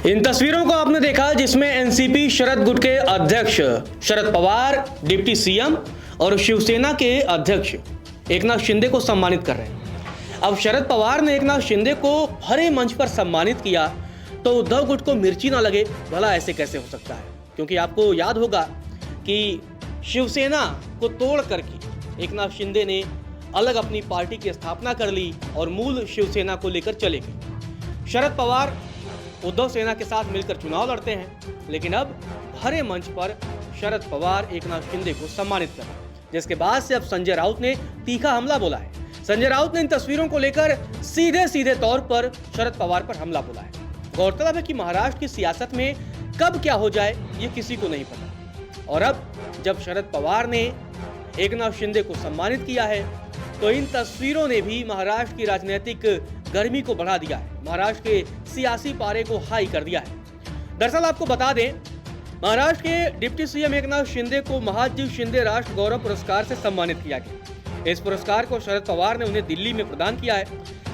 इन तस्वीरों को आपने देखा जिसमें एनसीपी शरद गुट के अध्यक्ष शरद पवार, डिप्टी सीएम और शिवसेना के अध्यक्ष एकनाथ शिंदे को सम्मानित कर रहे हैं। अब शरद पवार ने एकनाथ शिंदे को भरे मंच पर सम्मानित किया तो उद्धव गुट को मिर्ची ना लगे, भला ऐसे कैसे हो सकता है? क्योंकि आपको याद होगा कि शिवसेना को तोड़ करके एकनाथ शिंदे ने अलग अपनी पार्टी की स्थापना कर ली और मूल शिवसेना को लेकर चले गए। शरद पवार उद्धव सेना के साथ मिलकर चुनाव लड़ते हैं, लेकिन अब भरे मंच पर शरद पवार एकनाथ शिंदे को सम्मानित कर रहे हैं, जिसके बाद से अब संजय राउत ने तीखा हमला बोला है। संजय राउत ने इन तस्वीरों को लेकर सीधे तौर पर शरद पवार पर हमला बोला है। गौरतलब है कि महाराष्ट्र की सियासत में कब क्या हो जाए ये किसी को नहीं पता, और अब जब शरद पवार ने एकनाथ शिंदे को सम्मानित किया है तो इन तस्वीरों ने भी महाराष्ट्र की राजनीतिक गर्मी को बढ़ा दिया है, महाराष्ट्र के सियासी पारे को हाई कर दिया है। दरअसल आपको बता दें, महाराष्ट्र के डिप्टी सीएम एकनाथ शिंदे को महादजी शिंदे राष्ट्र गौरव पुरस्कार से सम्मानित किया गया। इस पुरस्कार को शरद पवार ने उन्हें दिल्ली में प्रदान किया है।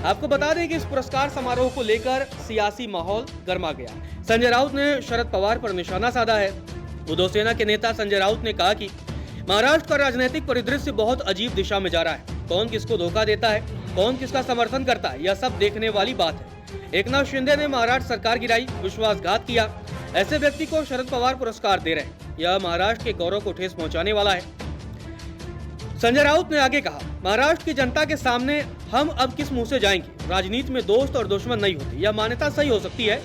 आपको बता दें कि इस पुरस्कार समारोह को लेकर सियासी माहौल गर्मा गया। संजय राउत ने शरद पवार पर निशाना साधा है। उद्धव सेना के नेता संजय राउत ने कहा कि महाराष्ट्र का राजनीतिक परिदृश्य बहुत अजीब दिशा में जा रहा है। कौन किसको धोखा देता है, कौन किसका समर्थन करता है, यह सब देखने वाली बात है। एकनाथ शिंदे ने महाराष्ट्र सरकार गिराई, विश्वासघात किया। ऐसे व्यक्ति को शरद पवार पुरस्कार दे रहे हैं, यह महाराष्ट्र के गौरव को ठेस पहुंचाने वाला है। संजय राउत ने आगे कहा, महाराष्ट्र की जनता के सामने हम अब किस मुंह से जाएंगे? राजनीति में दोस्त और दुश्मन नहीं होते, यह मान्यता सही हो सकती है,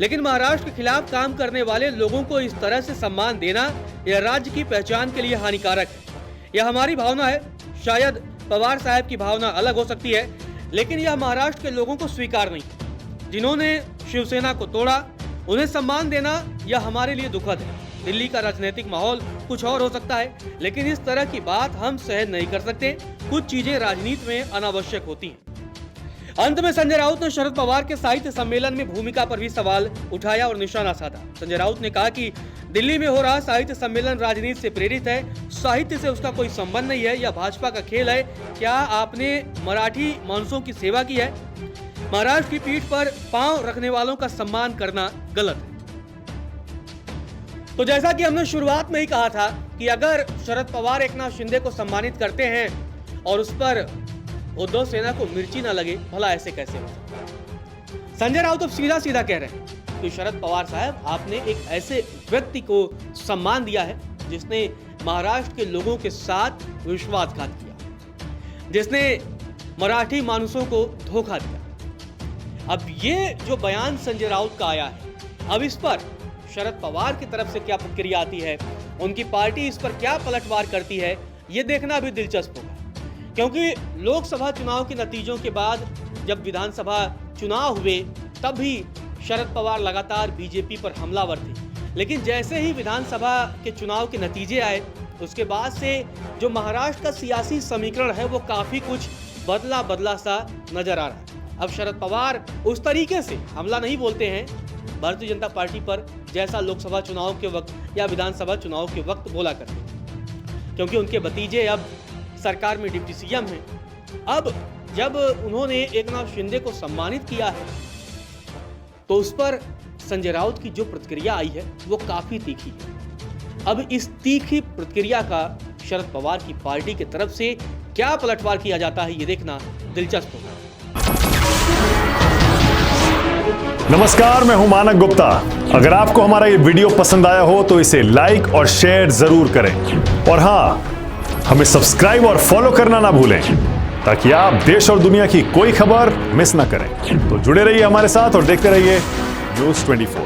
लेकिन महाराष्ट्र के खिलाफ काम करने वाले लोगों को इस तरह से सम्मान देना यह राज्य की पहचान के लिए हानिकारक है। यह हमारी भावना है, शायद पवार साहब की भावना अलग हो सकती है, लेकिन यह महाराष्ट्र के लोगों को स्वीकार नहीं है। जिन्होंने शिवसेना को तोड़ा उन्हें सम्मान देना यह हमारे लिए दुखद है। दिल्ली का राजनीतिक माहौल कुछ और हो सकता है, लेकिन इस तरह की बात हम सहन नहीं कर सकते। कुछ चीजें राजनीति में अनावश्यक होती हैं। अंत में संजय राउत ने शरद पवार के साहित्य सम्मेलन में भूमिका पर भी सवाल उठाया और निशाना साधा। संजय राउत ने कहा कि दिल्ली में हो रहा साहित्य सम्मेलन राजनीति से प्रेरित है, साहित्य से उसका कोई संबंध नहीं है, यह भाजपा का खेल है। क्या आपने मराठी मानसों की सेवा की है? महाराष्ट्र की पीठ पर पांव रखने वालों का सम्मान करना गलत है। तो जैसा कि हमने शुरुआत में ही कहा था कि अगर शरद पवार एकनाथ शिंदे को सम्मानित करते हैं और उस पर उद्धव सेना को मिर्ची ना लगे, भला ऐसे कैसे हो सकता है? संजय राउत अब सीधा कह रहे हैं कि शरद पवार साहब, आपने एक ऐसे व्यक्ति को सम्मान दिया है जिसने महाराष्ट्र के लोगों के साथ विश्वासघात किया, जिसने मराठी मानुसों को धोखा दिया। अब ये जो बयान संजय राउत का आया है, अब इस पर शरद पवार की तरफ से क्या प्रतिक्रिया आती है, उनकी पार्टी इस पर क्या पलटवार करती है, ये देखना भी दिलचस्प होगा। क्योंकि लोकसभा चुनाव के नतीजों के बाद जब विधानसभा चुनाव हुए तब भी शरद पवार लगातार बीजेपी पर हमलावर थे, लेकिन जैसे ही विधानसभा के चुनाव के नतीजे आए उसके बाद से जो महाराष्ट्र का सियासी समीकरण है वो काफी कुछ बदला सा नजर आ रहा है। अब शरद पवार उस तरीके से हमला नहीं बोलते हैं भारतीय जनता पार्टी पर जैसा लोकसभा चुनाव के वक्त या विधानसभा चुनाव के वक्त बोला करते थे, क्योंकि उनके भतीजे अब सरकार में डिप्टी सीएम हैं। अब जब उन्होंने एकनाथ शिंदे को सम्मानित किया है तो उस पर संजय राउत की जो प्रतिक्रिया आई है वो काफी तीखी है। अब इस तीखी प्रतिक्रिया का शरद पवार की पार्टी की तरफ से क्या पलटवार किया जाता है, ये देखना दिलचस्प होगा। नमस्कार, मैं हूं मानक गुप्ता। अगर आपको हमारा ये वीडियो पसंद आया हो तो इसे लाइक और शेयर जरूर करें, और हाँ, हमें सब्सक्राइब और फॉलो करना ना भूलें ताकि आप देश और दुनिया की कोई खबर मिस ना करें। तो जुड़े रहिए हमारे साथ और देखते रहिए न्यूज़ 24।